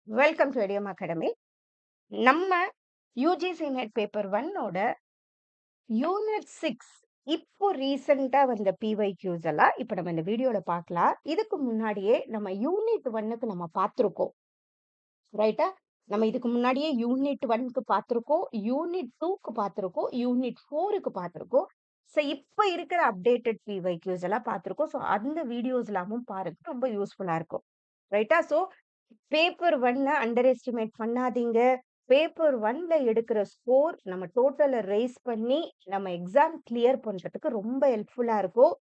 Welcome to ATM academy. நம்ம UGC net paper 1ஓட unit 6 இப்போ ரீசெண்டா வந்த பிஒய்க்யூஸ் எல்லாம் இப்போ நம்ம இந்த வீடியோல பார்க்கலாம். இதுக்கு முன்னாடியே நம்ம யூனிட் 1க்கு நம்ம பார்த்திருக்கோம். ரைட்டா? நம்ம இதுக்கு முன்னாடியே யூனிட் 1க்கு பார்த்திருக்கோம், யூனிட் 2க்கு பார்த்திருக்கோம், யூனிட் 4க்கு பார்த்திருக்கோம். ஸோ இப்போ இருக்கிற அப்டேட்டட் பிஒய்க்யூஸ் எல்லாம் பார்த்திருக்கோம். ஸோ அந்த வீடியோஸ் எல்லாமும் பாருங்க, ரொம்ப யூஸ்ஃபுல்லா இருக்கும். ரைட்டா? ஸோ பேப்பர் 1 அண்டர் எஸ்டிமேட் பண்ணாதீங்க. பேப்பர் 1ல எடுக்கிற ஸ்கோர் நம்ம டோட்டல ரைஸ் பண்ணி நம்ம எக்ஸாம் கிளியர் பண்றதுக்கு ரொம்ப ஹெல்ப்ஃபுல்லா இருக்கும்.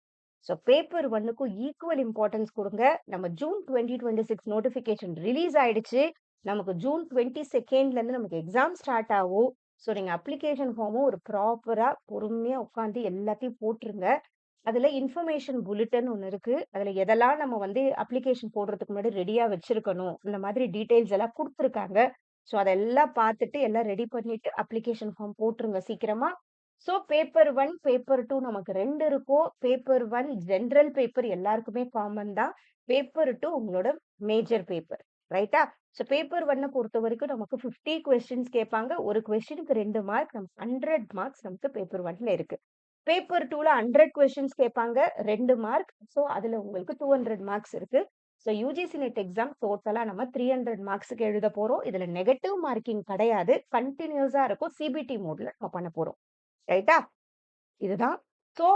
ஸோ பேப்பர் 1க்கும் ஈக்குவல் இம்பார்ட்டன்ஸ் கொடுங்க. நம்ம ஜூன் 2026 நோட்டிஃபிகேஷன் ரிலீஸ் ஆயிடுச்சு. நமக்கு ஜூன் 22ல இருந்து நமக்கு எக்ஸாம் ஸ்டார்ட் ஆகும். ஸோ நீங்க அப்ளிகேஷன் ஃபார்மும் ஒரு ப்ராப்பரா பொறுமையா உட்காந்து எல்லாத்தையும் போட்டுருங்க. அதுல இன்ஃபர்மேஷன் புல்லட்டின் ஒண்ணு இருக்கு. அதுல எதெல்லாம் நம்ம வந்து அப்ளிகேஷன் போடுறதுக்கு முன்னாடி ரெடியா வச்சிருக்கணும், இந்த மாதிரி டீடைல்ஸ் எல்லாம் குடுத்துருக்காங்க. ஸோ அதெல்லாம் பார்த்துட்டு எல்லாம் ரெடி பண்ணிட்டு அப்ளிகேஷன் ஃபார்ம் போட்டுருங்க சீக்கிரமா. ஸோ பேப்பர் 1, பேப்பர் 2 நமக்கு 2 இருக்கும். பேப்பர் 1 ஜெனரல் பேப்பர் எல்லாருக்குமே காமன் தான். பேப்பர் 2 உங்களோட மேஜர் பேப்பர். ரைட்டா? ஸோ பேப்பர் 1 பொறுத்தவரைக்கும் நமக்கு 50 கொஸ்டின்ஸ் கேட்பாங்க. ஒரு கொஸ்டினுக்கு 2 மார்க். நமக்கு 100 மார்க்ஸ் நமக்கு பேப்பர் 1ல இருக்கு. பேப்பர் 2ல 100 கொஸ்டின்ஸ் கேட்பாங்க. 2 மார்க். ஸோ அதுல உங்களுக்கு 200 மார்க்ஸ் இருக்கு. ஸோ யுஜிசி நெட் எக்ஸாம் டோட்டலா நம்ம 300 மார்க்ஸ்க்கு எழுத போறோம். இதுல நெகட்டிவ் மார்க்கிங் கிடையாது. கன்டினியூஸா இருக்கும். சிபிடி மோட்ல நம்ம பண்ண போறோம். ரைட்டா? இதுதான். ஸோ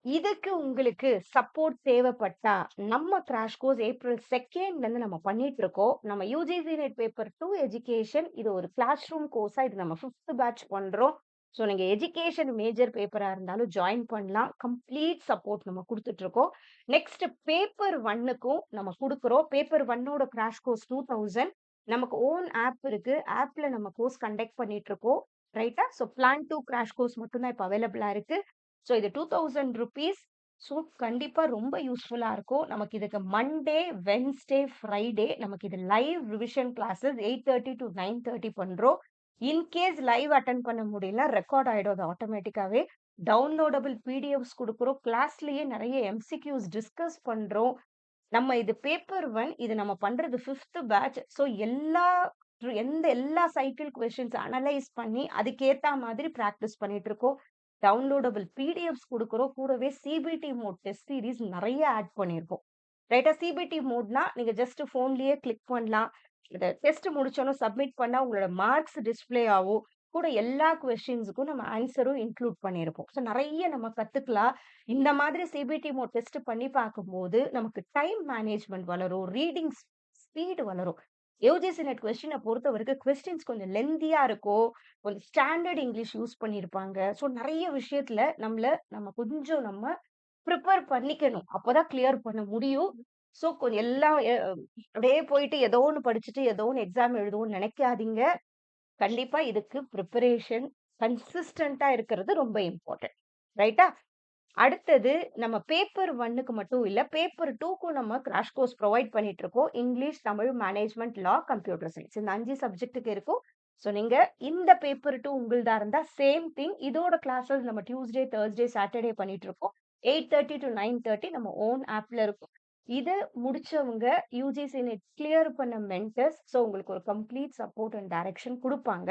இதுக்கு உங்களுக்கு சப்போர்ட் தேவைப்பட்டா, நம்ம கிராஷ் கோர்ஸ் ஏப்ரல் 2ல இருந்து நம்ம பண்ணிட்டு இருக்கோம். நம்ம யுஜிசி நெட் பேப்பர் 2 எஜுகேஷன் இது ஒரு கிளாஸ் ரூம் கோர்ஸா இது நம்ம 5th பேட்ச் பண்றோம். ஸோ நீங்க எஜுகேஷன் மேஜர் பேப்பரா இருந்தாலும் ஜாயின் பண்ணலாம். கம்ப்ளீட் சப்போர்ட் நம்ம குடுத்துட்டு இருக்கோம். நெக்ஸ்ட் பேப்பர் 1க்கும் நம்ம குடுக்குறோம். பேப்பர் 1ஓட கிராஷ் கோர்ஸ் 2000. நமக்கு ஓன் ஆப் இருக்கு. ஆப்ல நம்ம கோர்ஸ் கண்டக்ட் பண்ணிட்டு இருக்கோம். ரைட்டா? ஸோ பிளான் 2 கிராஷ் கோர்ஸ் மட்டும் தான் இப்ப அவைலபிளா இருக்கு. ஸோ இது ₹2000. ஸோ கண்டிப்பா ரொம்ப யூஸ்ஃபுல்லா இருக்கும். நமக்கு இதுக்கு மண்டே, வெட்னஸ்டே, ஃப்ரைடே நமக்கு இது லைவ் ரிவிஷன் கிளாஸஸ் 8:30 to 9:30 பண்றோம். இன்கேஸ் லைவ் அட்டெண்ட் பண்ண முடியல, ரெக்கார்ட் ஆயிடும் அது ஆட்டோமேட்டிக்காவே. டவுன்லோடபிள் பிடிஎஃப்ஸ் குடுக்குறோம். கிளாஸ்லயே நிறைய எம்சிக்யூஸ் டிஸ்கஸ் பண்றோம். நம்ம இது பேப்பர் 1 இது நம்ம பண்றது 5th பேட்ச். ஸோ எல்லா சைக்கிள் கொஸ்டின்ஸ் அனலைஸ் பண்ணி அதுக்கேத்த மாதிரி பிராக்டிஸ் பண்ணிட்டு இருக்கோம். டவுன்லோடபிள் பிடிஎஃப்ஸ் குடுக்குறோம். கூடவே சிபிடி மோட் டெஸ்ட் சீரிஸ் நிறைய ஆட் பண்ணியிருக்கோம். ரைட்டா? சிபிடி மோட்னா நீங்க ஜஸ்ட் ஃபோன்லயே கிளிக் பண்ணலாம். இந்த டெஸ்ட் முடிச்சோன சப்மிட் பண்ணா உங்களோட மார்க்ஸ் டிஸ்ப்ளே ஆகும். கூட எல்லா கொஸ்டின்ஸ்க்கும் நம்ம ஆன்சரும் இன்க்ளூட் பண்ணியிருப்போம். ஸோ நிறைய நம்ம கத்துக்கலாம். இந்த மாதிரி சிபிடி மோட் டெஸ்ட் பண்ணி பார்க்கும்போது நமக்கு டைம் மேனேஜ்மெண்ட் வளரும். ரீடிங் ஸ்பீடு வளரும். யுஜிசி நெட் கொஸ்டின பொறுத்தவரைக்கும் கொஸ்டின்ஸ் கொஞ்சம் லென்தியா இருக்கும். கொஞ்சம் ஸ்டாண்டர்ட் இங்கிலீஷ் யூஸ் பண்ணியிருப்பாங்க. ஸோ நிறைய விஷயத்துல நம்ம கொஞ்சம் ப்ரிப்பேர் பண்ணிக்கணும். அப்பதான் கிளியர் பண்ண முடியும். ஸோ கொஞ்சம் எல்லாம் அப்படியே போயிட்டு ஏதோ ஒண்ணு படிச்சுட்டு ஏதோ ஒண்ணு எக்ஸாம் எழுதுவோம்னு நினைக்காதீங்க. கண்டிப்பா இதுக்கு பிரிப்பரேஷன் கன்சிஸ்டன்ட்டா இருக்கிறது ரொம்ப இம்பார்ட்டன்ட். ரைட்டா? அடுத்தது நம்ம பேப்பர் 1க்கு மட்டும் இல்ல, பேப்பர் 2க்கும் நம்ம கிராஷ் கோர்ஸ் ப்ரொவைட் பண்ணிட்டு இருக்கோம். இங்கிலீஷ், தமிழ், மேனேஜ்மெண்ட், லா, கம்ப்யூட்டர் சயின்ஸ் இந்த 5 சப்ஜெக்ட்டுக்கு இருக்கும். ஸோ நீங்க இந்த பேப்பர் 2 உங்களுதா இருந்தா சேம் திங். இதோட கிளாஸஸ் நம்ம டியூஸ்டே, தர்ஸ்டே, சாட்டர்டே பண்ணிட்டு இருக்கோம். 8:30 to 9:30 நம்ம ஓன் ஆப்ல இருக்கும். இது முடிச்சவங்க யுஜிசி நெட் கிளியர் பண்ண மென்டர்ஸ். ஸோ உங்களுக்கு ஒரு கம்ப்ளீட் சப்போர்ட் அண்ட் டைரக்ஷன் குடுப்பாங்க.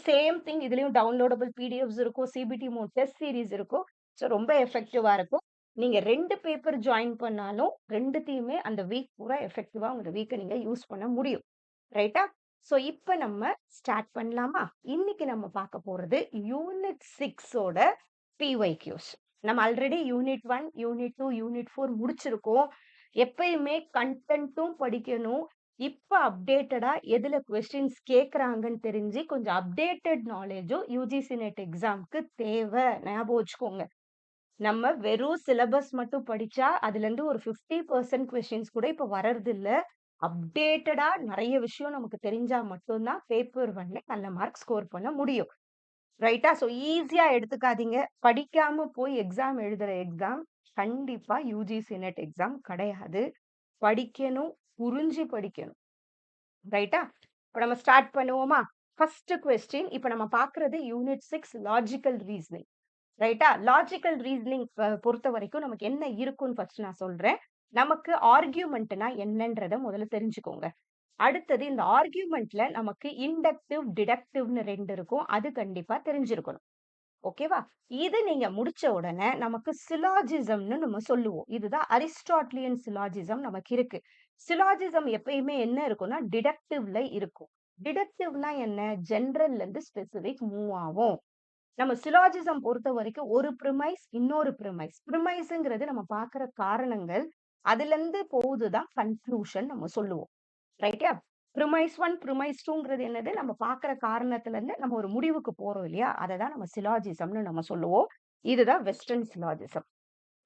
சேம் திங் இதுலயும் டவுன்லோடபிள் பிடிஎஃப்ஸ் இருக்கும். சிபிடி மோட் டெஸ்ட் சீரிஸ் இருக்கும். ஸோ ரொம்ப எஃபெக்டிவா இருக்கும். நீங்க 2 பேப்பர் ஜாயின் பண்ணாலும் 2த்தையுமே அந்த வீக் பூரா எஃபெக்டிவா உங்க வீக்க நீங்க யூஸ் பண்ண முடியும். ரைட்டா? ஸோ இப்ப நம்ம ஸ்டார்ட் பண்ணலாமா? இன்னைக்கு நம்ம பார்க்க போறது யூனிட் 6ஓட பிஒய்க்யூஸ். நம்ம ஆல்ரெடி யூனிட் 1, யூனிட் 2, யூனிட் 4 முடிச்சிருக்கோம். எப்பயுமே கன்டென்ட்டும் படிக்கணும். இப்ப அப்டேட்டடா எதுல கொஸ்டின்ஸ் கேக்குறாங்கன்னு தெரிஞ்சு கொஞ்சம் அப்டேட்டட் நாலேஜும் யுஜிசி நெட் எக்ஸாம்க்கு தேவை. ஞாபகம் வச்சுக்கோங்க. நம்ம வெறும் சிலபஸ் மட்டும் படிச்சா அதுல இருந்து ஒரு 50% கொஸ்டின்ஸ் கூட இப்ப வர்றதில்ல. அப்டேட்டடா நிறைய விஷயம் நமக்கு தெரிஞ்சா மட்டும் தான் பேப்பர் 1ல நல்ல மார்க் ஸ்கோர் பண்ண முடியும். ரைட்டா? ஸோ ஈஸியா எடுத்துக்காதீங்க. படிக்காம போய் எக்ஸாம் எழுதுற எக்ஸாம் கண்டிப்பா யுஜிசி நெட் எக்ஸாம் கிடையாது. படிக்கணும், புரிஞ்சு படிக்கணும். ரைட்டா? இப்ப நம்ம ஸ்டார்ட் பண்ணுவோமா? ஃபர்ஸ்ட் கொஸ்டின் இப்ப நம்ம பார்க்கிறது யூனிட் 6 லாஜிக்கல் ரீசனிங். ரைட்டா? லாஜிக்கல் ரீசனிங் பொறுத்தவரைக்கும் நமக்கு என்ன இருக்கும்னு ஃபர்ஸ்ட் நான் சொல்றேன். நமக்கு ஆர்கியூமென்ட்னா என்னன்றத முதல்ல தெரிஞ்சுக்கோங்க. அடுத்தது இந்த ஆர்கியூமெண்ட்ல நமக்கு இண்டக்டிவ், டிடக்டிவ்னு 2 இருக்கும். அது கண்டிப்பா தெரிஞ்சிருக்கணும். ஓகேவா? இது நீங்க முடிச்ச உடனே நமக்கு சிலாஜிசம்னு நம்ம சொல்லுவோம். இதுதான் அரிஸ்டாட்டிலியன் சிலாஜிசம் நமக்கு இருக்கு. சிலாஜிசம் எப்பயுமே என்ன இருக்கும்னா, டிடக்டிவ்ல இருக்கும். டிடக்டிவ்னா என்ன? ஜெனரல்ல இருந்து ஸ்பெசிஃபிக் மூவ் ஆகும். நம்ம சிலாஜிசம் பொறுத்தவரைக்கும் ஒரு பிரிமைஸ், இன்னொரு பிரிமைஸ். பிரிமைஸ்ங்கிறது நம்ம பார்க்கிற காரணங்கள். அதிலிருந்து போகுதுதான் கன்க்ளூஷன் நம்ம சொல்லுவோம். ரைட்டா? பிரிமைஸ் 1, பிரிமைஸ் 2ங்கிறது என்னது? நம்ம பார்க்கிற காரணத்துல இருந்து நம்ம ஒரு முடிவுக்கு போறோம் இல்லையா? அததான் நம்ம சிலாஜிசம்னு நம்ம சொல்லுவோம். இதுதான் வெஸ்டர்ன் சிலாஜிசம்.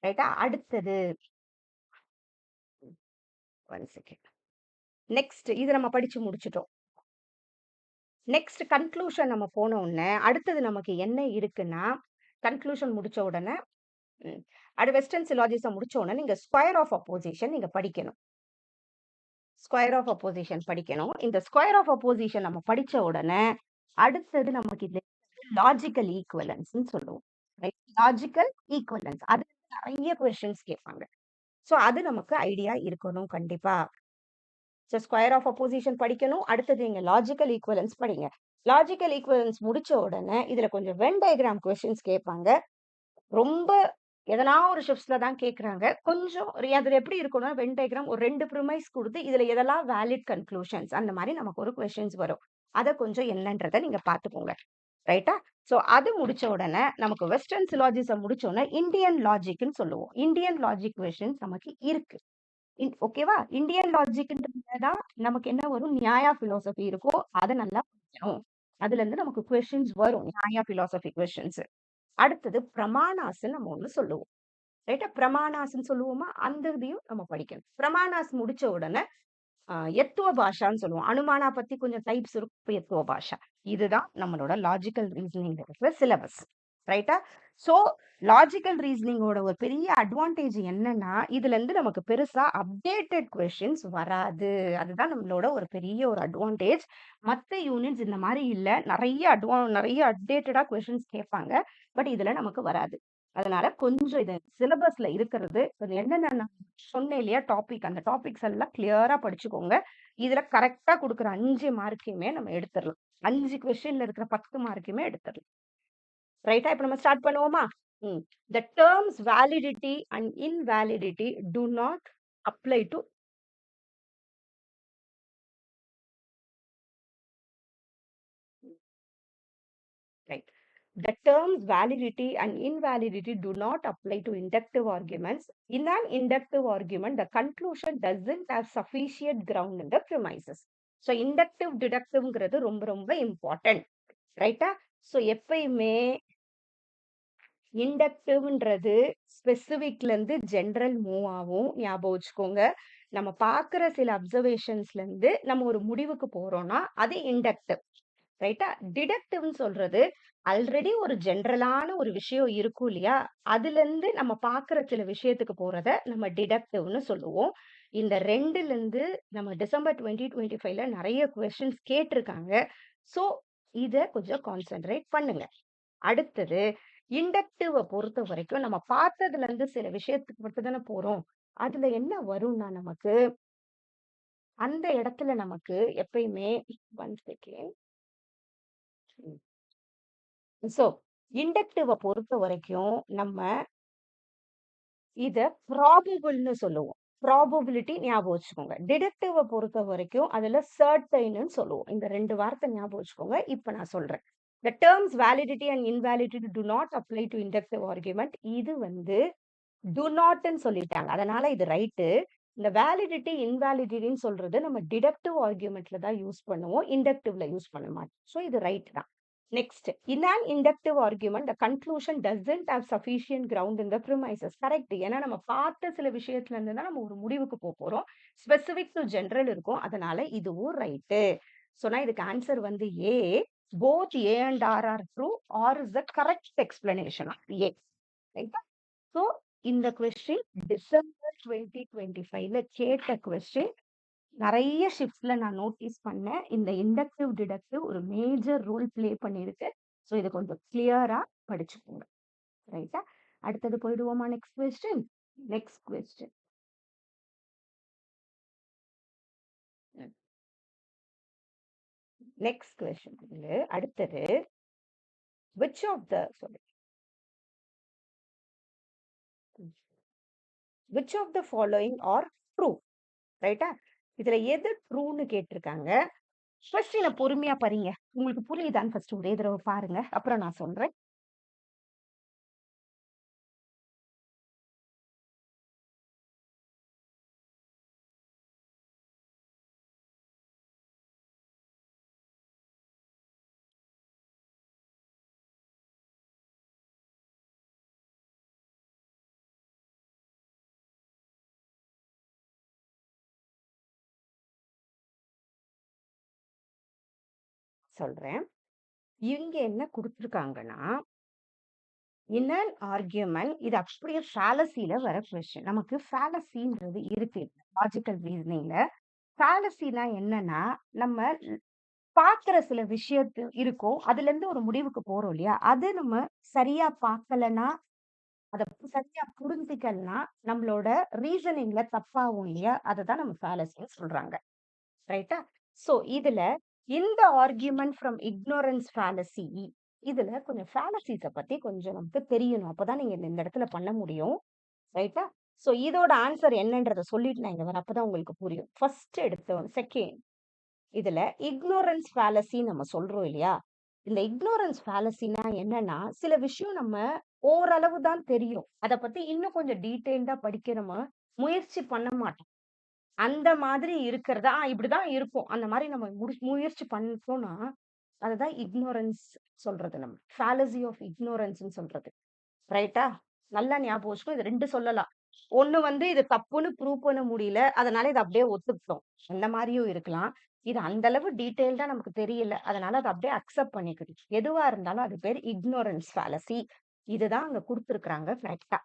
ரைட்டா? அடுத்தது 1 செகண்ட். நெக்ஸ்ட் இது நம்ம படிச்சு முடிச்சுட்டோம். நெக்ஸ்ட் கன்க்ளூஷன் நம்ம போன உடனே, அடுத்தது நமக்கு என்ன இருக்குன்னா, கன்க்ளூஷன் முடிச்ச உடனே ம். வெஸ்டர்ன் சிலாஜிசம் முடிச்ச உடனே நீங்க ஸ்கொயர் ஆஃப் அப்போசிஷன் நீங்க படிக்கணும். ஸ்கொயர் ஆஃப் அப்போசிஷன் படிக்கணும். இந்த ஸ்கொயர் ஆஃப் அப்போசிஷன் நம்ம படிச்ச உடனே, அடுத்தது நமக்கு இது லாஜிக்கல் ஈக்குவலன்ஸ்ன்னு சொல்லுவோம். ரைட்? Logical equivalence. அது நெறைய கொஸ்டின்ஸ் கேட்பாங்க. சோ அது நமக்கு ஐடியா இருக்கணும் கண்டிப்பா. சோ ஸ்கொயர் ஆஃப் அப்போசிஷன் படிக்கணும். அடுத்தது நீங்க லாஜிக்கல் ஈக்குவலன்ஸ் படிங்க. லாஜிக்கல் ஈக்குவலன்ஸ் முடிச்ச உடனே, இதுல கொஞ்சம் வென் டயகிராம் கொஸ்டின்ஸ் கேட்பாங்க. ரொம்ப எதனா ஒரு ஷிஃப்ட்ஸ்ல தான் கேட்குறாங்க. கொஞ்சம் அதுல எப்படி இருக்கும்னா, வென் டயகிராம் ஒரு 2 ப்ரிமைஸ் குடுத்து, இதுல எதெல்லாம் வேலிட் கன்க்ளூஷன்ஸ் அந்த மாரி நமக்கு ஒரு கொஸ்டின்ஸ் வரும். அத கொஞ்சம் என்னன்றத நீங்க பார்த்துக்கோங்க. ரைட்டா? சோ அது முடிச்ச உடனே, நமக்கு வெஸ்டர்ன் சிலாஜிசம் முடிச்ச உடனே, இந்தியன் லாஜிக்ன்னு சொல்லுவோம். இந்தியன் லாஜிக் கொஸ்டின்ஸ் நமக்கு இருக்கு. ஓகேவா? இந்தியன் லாஜிக்ன்றதுல தான் நமக்கு என்ன வரும்? நியாயா பிலோசபி இருக்கும். அத நல்லா படிக்கணும். அதுலருந்து நமக்கு கொஸ்டின்ஸ் வரும். நியாயா பிலோசபி கொஸ்டின்ஸ். அடுத்தது பிரமாணாஸ்ன்னு நம்ம ஒண்ணு சொல்லுவோம். ரைட்டா? பிரமாணாஸ்ன்னு சொல்லுவோமா? அந்த இதையும் நம்ம படிக்கணும். பிரமாணாஸ் முடிச்ச உடனே எத்துவ பாஷான்னு சொல்லுவோம். அனுமானா பத்தி கொஞ்சம் டைப்ஸ் இருக்கும். இப்ப எத்துவ பாஷா. இதுதான் நம்மளோட லாஜிக்கல் ரீசனிங்ல இருக்கிற சிலபஸ். ரைட்டா? சோ லாஜிக்கல் ரீசனிங்கோட ஒரு பெரிய அட்வான்டேஜ் என்னன்னா, இதுல இருந்து நமக்கு பெருசா அப்டேட்டட் கொஸ்டின்ஸ் வராது. அதுதான் நம்மளோட ஒரு பெரிய ஒரு அட்வான்டேஜ். மத்த யூனிட்ஸ் இந்த மாரி இல்ல. நெறைய அப்டேட்டடா கொஸ்டின்ஸ் கேட்பாங்க. பட் இதுல நமக்கு வராது. அதனால கொஞ்சம் இது சிலபஸ்ல இருக்கிறது என்னென்ன நான் சொன்னேன் இல்லையா டாபிக், அந்த டாபிக்ஸ் எல்லாம் கிளியரா படிச்சுக்கோங்க. இதுல கரெக்ட்டா குடுக்குற 5 மார்க்கையுமே நம்ம எடுத்துறலாம். 5 கொஸ்டின்ல இருக்கிற 10 மார்க்கையுமே எடுத்துறலாம். ரைட்டா? இப்ப நம்ம ஸ்டார்ட் பண்ணுவோமா? ம். The terms validity and invalidity do not apply to right. The terms validity and invalidity do not apply to inductive arguments. In an inductive argument, the conclusion doesn't have sufficient ground in the premises. So, inductive, deductiveங்கிறது ரொம்ப ரொம்ப important. ரைட்டா? So எப்பயுமே இண்டக்டிவ்ன்றது ஸ்பெசிஃபிக்ல இருந்து general move ஆகும். ஞாபகம் வச்சுக்கோங்க. நம்ம பார்க்குற சில அப்சர்வேஷன்ஸ்ல இருந்து நம்ம ஒரு முடிவுக்கு போறோம்னா, அது இண்டக்டிவ். ரைட்டா? டிடக்டிவ்ன்னு சொல்றது ஆல்ரெடி ஒரு ஜெனரலான ஒரு விஷயம் இருக்கும் இல்லையா? அதுலருந்து நம்ம பார்க்குற சில விஷயத்துக்கு போறத நம்ம டிடக்டிவ்ன்னு சொல்லுவோம். இந்த 2லருந்து நம்ம டிசம்பர் 2025ல நெறைய கொஸ்டின்ஸ் கேட்டிருக்காங்க. ஸோ இத கொஞ்சம் கான்சன்ட்ரேட் பண்ணுங்க. அடுத்தது இண்டக்டிவ பொறுத்தவரைக்கும் நம்ம பார்த்ததுலருந்து சில விஷயத்துக்கு மட்டும் தானே போறோம். அதுல என்ன வரும்னா நமக்கு, அந்த இடத்துல நமக்கு எப்பயுமே 1 செகண்ட். சோ, இண்டக்டிவ பொறுத்தவரைக்கும் நம்ம இத ப்ராபபிள்ன்னு சொல்லுவோம். ப்ராபபிலிட்டி ஞாபகம் வச்சுக்கோங்க. டிடக்டிவ பொறுத்தவரைக்கும் அதுல சர்டைன்னு சொல்லுவோம். இந்த 2 வார்த்தை ஞாபகம் வச்சுக்கோங்க. இப்ப நான் சொல்றேன். The terms validity and invalidity do not apply to inductive argument. இது வந்து டூ நாட்ன்னு சொல்லிட்டாங்க. அதனால இது ரைட்டு. இந்த வேலிடிட்டி, இன்வாலிடிட்டின்னு சொல்றது நம்ம டிடக்டிவ் ஆர்குமெண்ட்ல தான் யூஸ் பண்ணுவோம். இண்டக்டிவ்ல யூஸ் பண்ண மாட்டோம். ஸோ இது ரைட் தான். Next. In on inductive argument the conclusion doesn't have sufficient ground in the premises. Correct. ஏன்னா நம்ம பார்த்த சில விஷயத்துல இருந்து தான் நம்ம ஒரு முடிவுக்கு போறோம். ஸ்பெசிபிக் டு ஜெனரல் இருக்கும். அதனால இதுவும் ரைட்டு. சொன்னா இதுக்கு ஆன்சர் வந்து A. Both A and R are true. R is the correct explanation of A. ரைட்டா? ஸோ இந்த கொஸ்டின் டிசம்பர் 2025ல கேட்ட கொஸ்டின். நெறைய ஷிஃப்ட்ஸ்ல நான் நோட்டீஸ் பண்ணேன். இந்த இண்டக்டிவ், டிடக்டிவ் ஒரு மேஜர் ரோல் ப்ளே பண்ணியிருக்கு. ஸோ இத கொஞ்சம் கிளியரா படிச்சுக்கோங்க. ரைட்டா? அடுத்தது போயிடுவோமா next question? Next question. Next question அடுத்தது which of the sorry which of the following are true ரைட்டா இதுல எது ட்ரூன்னு கேட்டிருக்காங்க கொஸ்டினை பொறுமையா பாருங்க உங்களுக்கு புரியுதான்னு ஃபர்ஸ்ட் ஒரே தடவை பாருங்க அப்புறம் நான் சொல்றேன் சொல்றேன் இங்க என்ன கொடுத்துருக்காங்கன்னா in an argument இது அப்படியே fallacyல வர கொஸ்டின் நமக்கு fallacyன்றது இருக்கு லாஜிக்கல் ரீசனிங்ல fallacyனா என்னன்னா நம்ம பாக்குற சில விஷயத்து இருக்கும் அதுல இருந்து ஒரு முடிவுக்கு போறோம் இல்லையா அது நம்ம சரியா பார்க்கலன்னா அத சரியா புரிஞ்சுக்கலன்னா நம்மளோட ரீசனிங்ல தப்பாகும் இல்லையா அததான் நம்ம fallacyன்னு சொல்றாங்க ரைட்டா சோ இதுல இந்த ஆர்கியூமெண்ட் ஃப்ரம் ignorance fallacy இதுல கொஞ்சம் fallacies பத்தி கொஞ்சம் நமக்கு தெரியணும் அப்பதான் நீங்க இந்த இடத்துல பண்ண முடியும் ரைட்டா சோ இதோட ஆன்சர் என்னன்றத சொல்லிட்டு நான் இங்க வரேன் அப்பதான் உங்களுக்கு புரியும் ஃபர்ஸ்ட் எடுத்தோம் செகண்ட் இதுல ignorance fallacy நம்ம சொல்றோம் இல்லையா இந்த ignorance fallacyனா என்னன்னா சில விஷயம் நம்ம ஓரளவு தான் தெரியும் அத பத்தி இன்னும் கொஞ்சம் டீடைல்டா படிக்க நம்ம முயற்சி பண்ண மாட்டோம் அந்த மாதிரி இருக்கிறதா இப்படிதான் இருக்கும் அந்த மாதிரி நம்ம முயற்சி பண்ணிட்டோம்னா அதுதான் ignorance சொல்றது நம்ம fallacy of ignorance சொல்றது ரைட்டா நல்லா ஞாபகம் வச்சுக்கோ இது ரெண்டு சொல்லலாம் ஒண்ணு வந்து இது தப்புன்னு ப்ரூவ் பண்ண முடியல அதனால இதை அப்படியே ஒத்துக்கிட்டோம் அந்த மாதிரியும் இருக்கலாம் இது அந்த அளவு டீடைல்டா நமக்கு தெரியல அதனால அதை அப்படியே அக்செப்ட் பண்ணிக்கிட்டு எதுவா இருந்தாலும் அது பேர் ignorance fallacy இதுதான் அங்க கொடுத்துருக்காங்க கரெக்டா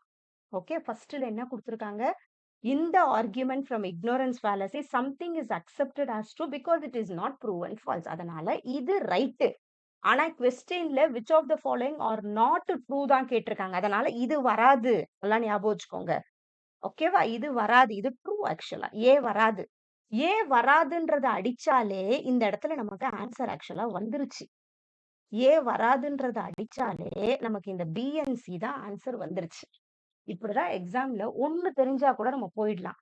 ஓகே ஃபர்ஸ்ட்ல என்ன கொடுத்துருக்காங்க in the argument from ignorance fallacy something is accepted as true because it is not proven false அதனால இது ரைட் ஆனா கொஸ்டின்ல which of the following are not true தான் கேட்டிருக்காங்க அதனால இது வராது எல்லாம் ஞாபகம் வச்சுக்கோங்க ஓகேவா இது வராது இது ட்ரூ ஆக்சுவலா ஏ வராது ஏ வராதுன்றத அடிச்சாலே இந்த இடத்துல நமக்கு ஆன்சர் ஆக்சுவலா வந்துருச்சு ஏ வராதுன்றத அடிச்சாலே நமக்கு இந்த பிஎன்சி தான் ஆன்சர் வந்துருச்சு இப்படிதான் எக்ஸாம்ல ஒண்ணு தெரிஞ்சா கூட நம்ம போயிடலாம்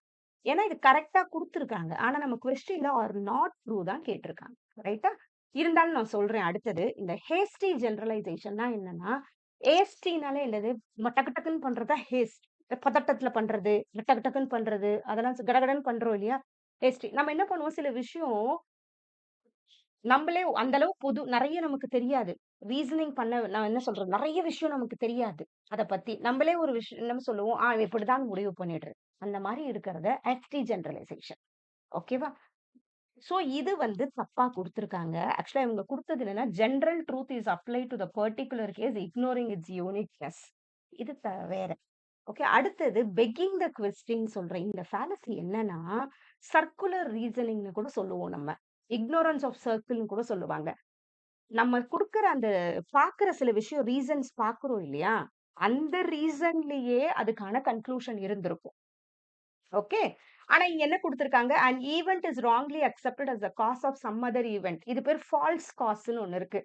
ஏன்னா இது கரெக்டா கொடுத்துருக்காங்க ஆனா நம்ம கொஸ்டின்ல ஆர் நாட் ட்ரூ தான் கேட்டிருக்காங்க ரைட்டா இருந்தாலும் நான் சொல்றேன் அடுத்தது இந்த ஹேஸ்டி ஜெனரலைசேஷன்னா என்னன்னா ஏஸ்டினாலே என்னது நம்ம டக்கு டக்குன்னு பண்றதா ஹேஸ்ட் பதட்டத்துல பண்றது டக்கு டக்குன்னு பண்றது அதெல்லாம் கடகடன்னு பண்றோம் இல்லையா ஹேஸ்டி நம்ம என்ன பண்ணுவோம் சில விஷயம் நம்மளே அந்த அளவு நிறைய நமக்கு தெரியாது ரீசனிங் பண்ண நான் என்ன சொல்றேன் நிறைய விஷயம் நமக்கு தெரியாது அத பத்தி நம்மளே ஒரு விஷயம் நம்ம சொல்லுவோம் இப்படிதான் முடிவு பண்ணிடுறது அந்த மாதிரி இருக்கிறத ஹெச்டி ஜெனரலைசேஷன் ஓகேவா சோ இது வந்து தப்பா கொடுத்திருக்காங்க ஆக்சுவலா இவங்க கொடுத்தது என்னன்னா general truth is apply to the particular case ignoring its uniqueness இது வேற ஓகே அடுத்தது பெக்கிங் த கொஸ்டின் சொல்றேன் இந்த ஃபேலசி என்னன்னா சர்க்குலர் ரீசனிங்னு கூட சொல்லுவோம் நம்ம இக்னோரன்ஸ் ஆஃப் சர்க்கிள்னு கூட சொல்லுவாங்க நம்ம கொடுக்குற அந்த பாக்குற சில விஷயம் ரீசன்ஸ் பாக்குறோம் இல்லையா அந்த ரீசன்லயே அதுக்கான கன்க்ளூஷன் இருந்திருக்கும் ஓகே ஆனா இங்க என்ன கொடுத்திருக்காங்க and event is wrongly accepted as the cause of some other event இது பேர் ஃபால்ஸ் காஸ்ட்னு ஒண்ணு இருக்கு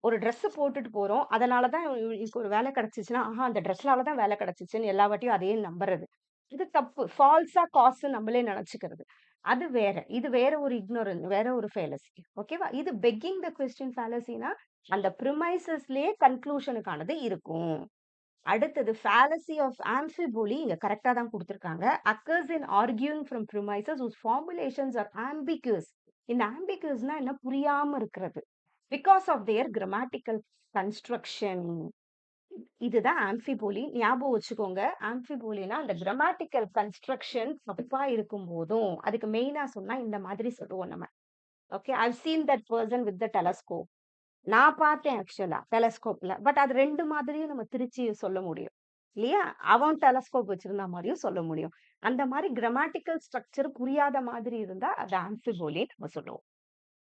ஒரு ட்ரெஸ் போட்டுட்டு போறோம் அதனாலதான் இவருக்கு ஒரு வேலை கிடைச்சிச்சுன்னா அந்த ட்ரெஸ்னாலதான் வேலை கிடைச்சிச்சுன்னு எல்லா வாட்டியும் அதையே நம்புறது இது தப்பு ஃபால்ஸா காசு நம்மளே நினைச்சுக்கிறது அது வேற இது வேற ஒரு இக்னோரன்ஸ் வேற ஒரு ஃபேலசி ஓகேவா இது பெக்கிங் த கொஸ்டின் ஃபேலசினா அந்த ப்ரிமைசஸ்லயே கன்க்ளூஷனுக்கானது இருக்கும் அடுத்தது fallacy of amphiboly இங்க கரெக்டா தான் கொடுத்திருக்காங்க occurs in arguing from premises whose formulations are ambiguous இந்த ambiguousனா என்ன புரியாம இருக்கிறது because of their grammatical construction இதுதான் amphiboly ஞாபகம் வச்சுக்கோங்க amphibolyனா அந்த grammatical construction தப்பா இருக்கும் போதும் அதுக்கு மெயினா சொன்னா இந்த மாதிரி சொல்லுவோம் நம்ம okay I've seen that person with the telescope நான் பார்த்தேன் ஆக்சுவலா டெலஸ்கோப்ல பட் அது ரெண்டு மாதிரியும் நம்ம திருச்சி சொல்ல முடியும் இல்லையா அவன் டெலஸ்கோப் வச்சிருந்த மாதிரியும் சொல்ல முடியும் அந்த மாதிரி கிராமட்டிக்கல் ஸ்ட்ரக்சர் புரியாத மாதிரி இருந்தா அது ஆன்சிபோலி நம்ம சொல்லுவோம்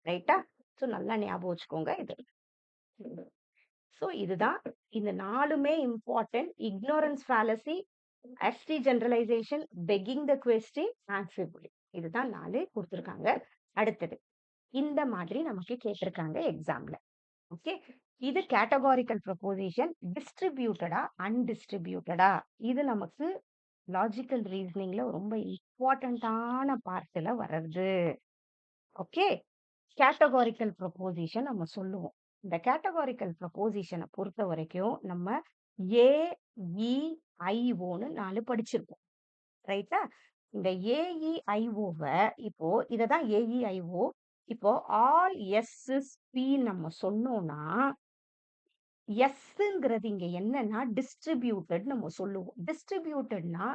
ரைட்டா ஸோ நல்லா ஞாபகம் வச்சுக்கோங்க இது ஸோ இதுதான் இந்த நாலுமே important ignorance fallacy hasty generalisation begging the question ஆன்சிபோலி இதுதான் நாலு கொடுத்துருக்காங்க அடுத்தது இந்த மாதிரி நமக்கு கேட்டிருக்காங்க எக்ஸாம்ல. ஓகே. இது கேட்டகாரிக்கல் ப்ரொபோசிஷன் டிஸ்ட்ரிபியூட்டடா அன்டிஸ்ட்ரிபியூட்டடா இது நமக்கு லாஜிக்கல் ரீசனிங்ல ரொம்ப இம்பார்ட்டன்டான பார்ட்ல வர்றது. ஓகே. கேட்டகாரிக்கல் ப்ரொபோசிஷன் நம்ம சொல்லுவோம். இந்த கேட்டகாரிக்கல் ப்ரொபோசிஷனை பொறுத்த வரைக்கும் நம்ம ஏ இ ஐஓன்னு 4 படிச்சிருப்போம். ரைட்டா? இந்த ஏஇஐஓவை இப்போ இததான் ஏஇஐஓ. இப்போ ஆல் எஸ் இஸ் பி நம்ம சொன்னோம்னா எஸ்ங்கிறது இங்க என்னன்னா டிஸ்ட்ரிபியூட்டட் நம்ம சொல்லுவோம். டிஸ்ட்ரிபியூட்டட்னா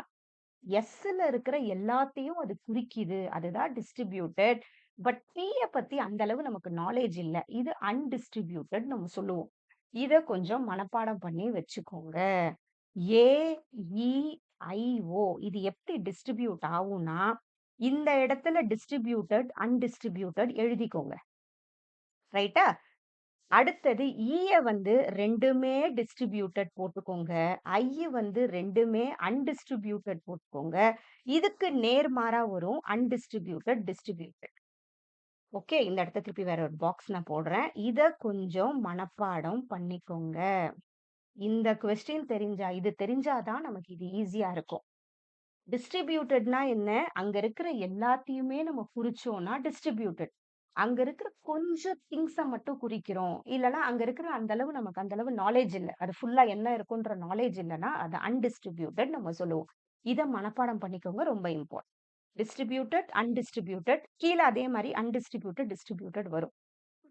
எஸ்ல இருக்கிற எல்லாத்தையும் அது குறிக்குது. அதுதான் டிஸ்ட்ரிபியூட்டட். பட் பிய பத்தி அந்த அளவு நமக்கு நாலேஜ் இல்ல. இது அன்டிஸ்ட்ரிபியூட்டட் நம்ம சொல்லுவோம். இத கொஞ்சம் மனப்பாடம் பண்ணி வச்சுக்கோங்க. ஏ இ ஐ ஓ இது எப்படி டிஸ்ட்ரிபியூட் ஆகும்னா இந்த இடத்துல டிஸ்ட்ரிபியூட்டட் அன்டிஸ்ட்ரிபியூட்டட் எழுதிக்கோங்க. ரைட்டா? அடுத்தது ஈய வந்து 2மே டிஸ்ட்ரிபியூட்டட் போட்டுக்கோங்க. ஐ வந்து 2மே அன்டிஸ்ட்ரிபியூட்டட் போட்டுக்கோங்க. இதுக்கு நேர்மாறா வரும் அன்டிஸ்ட்ரிபியூட்டட், டிஸ்ட்ரிபியூட்டட். ஓகே. இந்த இடத்த திருப்பி வேற ஒரு பாக்ஸ் நான் போடுறேன். இத கொஞ்சம் மனப்பாடம் பண்ணிக்கோங்க. இந்த கொஸ்டின் தெரிஞ்சா இது தெரிஞ்சாதான் நமக்கு இது ஈஸியா இருக்கும். டிஸ்ட்ரிபியூட்டட்னா என்ன? அங்க இருக்கிற எல்லாத்தையுமே நம்ம குறிச்சோம்னா டிஸ்ட்ரிபியூட்டட். அங்க இருக்கிற கொஞ்சம் திங்ஸ மட்டும் குறிக்கிறோம். இல்லன்னா அங்க இருக்கிற அந்த அளவு நமக்கு அந்த அளவு நாலேட்ஜ் இல்ல. அது ஃபுல்லா என்ன இருக்குன்ற நாலேட்ஜ் இல்லன்னா, அது அன்டிஸ்ட்ரிபியூட்டட் நம்ம சொல்லுவோம். இத மனப்பாடம் பண்ணிக்கோங்க. ரொம்ப இம்பார்ட்டன்ட். டிஸ்ட்ரிபியூட்டட், அன்டிஸ்ட்ரிபியூட்டட் கீழ அதே மாரி அன்டிஸ்ட்ரிபியூட்டட், டிஸ்ட்ரிபியூட்டட் வரும்.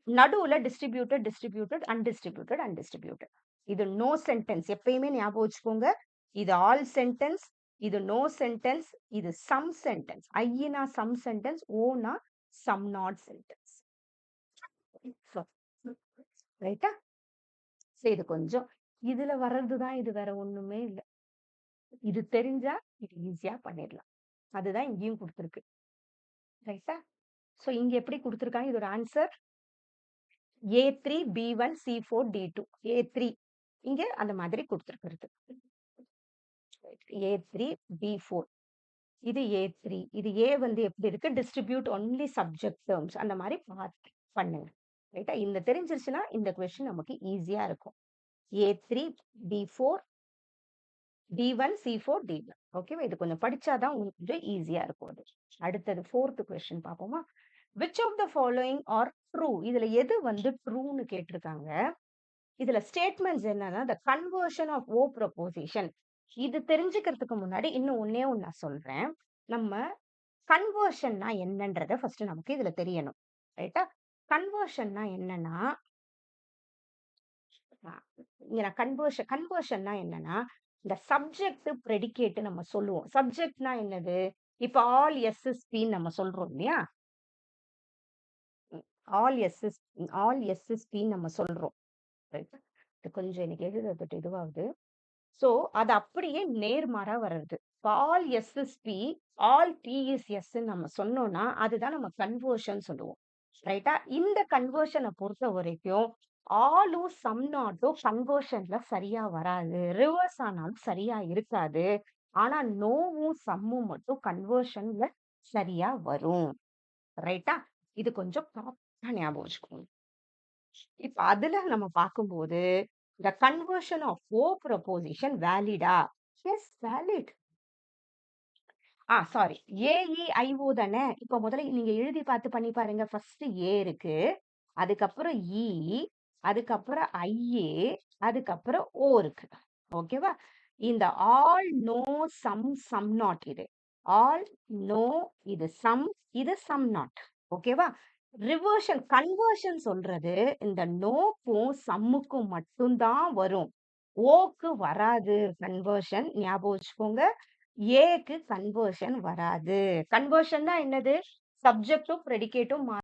நடுவுல டிஸ்ட்ரிபியூட்டட், டிஸ்ட்ரிபியூட்டட், அன்டிஸ்ட்ரிபியூட்டட், அன்டிஸ்ட்ரிபியூட்டட். இது நோ சென்டென்ஸ். எப்பயுமே ஞாபகம் வச்சுக்கோங்க. இது ஆல் சென்டென்ஸ். இது நோ சென்டென்ஸ். இது சம் சென்டென்ஸ். ஐனா சம் சென்டென்ஸ். ஓனா சம் நாட் சென்டென்ஸ். ரைட்டா? இது கொஞ்சம் இதுல வர்றதுதான். இது வேற ஒண்ணுமே இல்ல. இது தெரிஞ்சா இது ஈஸியா பண்ணிடலாம். அதுதான் இங்கேயும் கொடுத்திருக்கு. ரைட்டா? சோ இங்க எப்படி கொடுத்திருக்காங்க? இதோட answer A3 B1 C4 D2 A3 இங்க அந்த மாதிரி கொடுத்திருக்கிறது. A3 B4 இது A3 இது A வந்து எப்படி இருக்கு? டிஸ்ட்ரிபியூட் ஒன்லி சப்ஜெக்ட் டெர்ம்ஸ் அந்த மாதிரி பார்த்து பண்ணுங்க. ரைட்டா? இந்த தெரிஞ்சிருச்சுன்னா இந்த கொஸ்டின் நமக்கு ஈஸியா இருக்கும். A3 B4 D1 C4 D1 ஓகேவா? இது கொஞ்சம் படிச்சாதான் உங்களுக்கு கொஞ்சம் ஈஸியா இருக்கும். அது அடுத்தது 4th கொஸ்டின் பார்ப்போமா? which of the following are true? இதுல எது வந்து ட்ரூன்னு கேட்டிருக்காங்க. இதுல ஸ்டேட்மெண்ட்ஸ் என்னன்னா the conversion of O proposition. இது தெரிஞ்சுக்கிறதுக்கு முன்னாடி இன்னும் ஒண்ணே ஒண்ணு நான் சொல்றேன். நம்ம கன்வர்ஷன்னா என்னன்றத ஃபர்ஸ்ட் நமக்கு இதுல தெரியணும். ரைட்டா? கன்வர்ஷன்னா என்னன்னா இங்க நான் கன்வர்ஷன்னா என்னன்னா இந்த சப்ஜெக்ட் பிரெடிகேட் நம்ம சொல்லுவோம். சப்ஜெக்ட்னா என்னது? இப்ப ஆல் எஸ்எஸ்பி நம்ம சொல்றோம் இல்லையா? ஆல் எஸ்எஸ்பி நம்ம சொல்றோம். ரைட்டா? இது கொஞ்சம் எனக்கு எழுதுறதுக்கு இதுவாகுது. சோ அது அப்படியே நேர்மாறா வர்றது. All SSP all P is S நம்ம சொன்னோம்னா அதுதான் நம்ம கன்வர்ஷன் சொல்லுவோம். ரைட்டா? இந்த கன்வர்ஷனை பொறுத்த வரைக்கும் ஆலும் சம் நாட்டும் கன்வர்ஷன்ல சரியா வராது. ரிவர்ஸ் ஆனாலும் சரியா இருக்காது. ஆனா நோவும் சம்மும் மட்டும் கன்வர்ஷன்ல சரியா வரும். ரைட்டா? இது கொஞ்சம் ப்ராப்பரா ஞாபகம் வச்சுக்கோங்க. இப்ப அதுல நம்ம பார்க்கும்போது the conversion of O proposition valid-ஆ? Yes valid. சாரி. ஏஇஐஓ தானே. இப்ப முதல்ல நீங்க எழுதி பார்த்து பண்ணி பாருங்க. ஃபர்ஸ்ட் ஏ இருக்கு. அதுக்கப்புறம் இ, அதுக்கப்புறம் ஐஏ, அதுக்கப்புறம் ஓ இருக்கு. ஓகேவா? இந்த all no some some not இது. ஆல் நோ இது சம் இது சம் நாட். ஓகேவா? கன்வர்ஷன் சொல்றது இந்த நோக்கும் சம்முக்கும் மட்டும்தான் வரும். ஓக்கு வராது கன்வர்ஷன். ஞாபகம் வச்சுக்கோங்க. ஏக்கு கன்வர்ஷன் வராது. கன்வர்ஷன் தான் என்னது? சப்ஜெக்டும் பிரெடிகேட்டும்